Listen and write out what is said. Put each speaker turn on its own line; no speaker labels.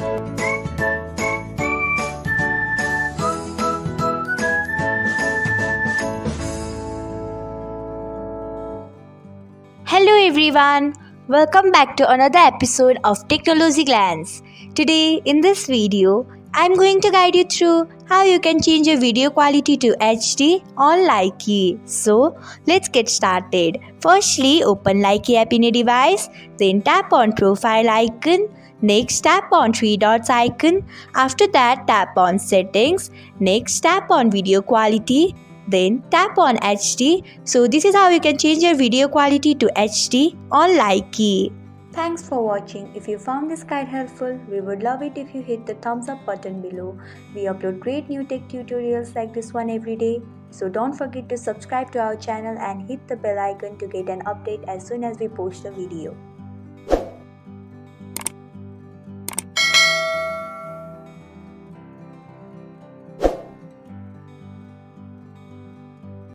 Hello everyone, welcome back to another episode of Technologyglance. Today in this video, I'm going to guide you through how you can change your video quality to HD on Likee. So let's get started. Firstly, open Likee app in your device, then tap on profile icon. Next, tap on three dots icon. After that, tap on settings. Next, tap on video quality. Then tap on HD. So this is how you can change your video quality to HD on Likee. Thanks for watching. If you found this guide helpful, we would love it if you hit the thumbs up button below. We upload great new tech tutorials like this one every day. So don't forget to subscribe to our channel and hit the bell icon to get an update as soon as we post a video.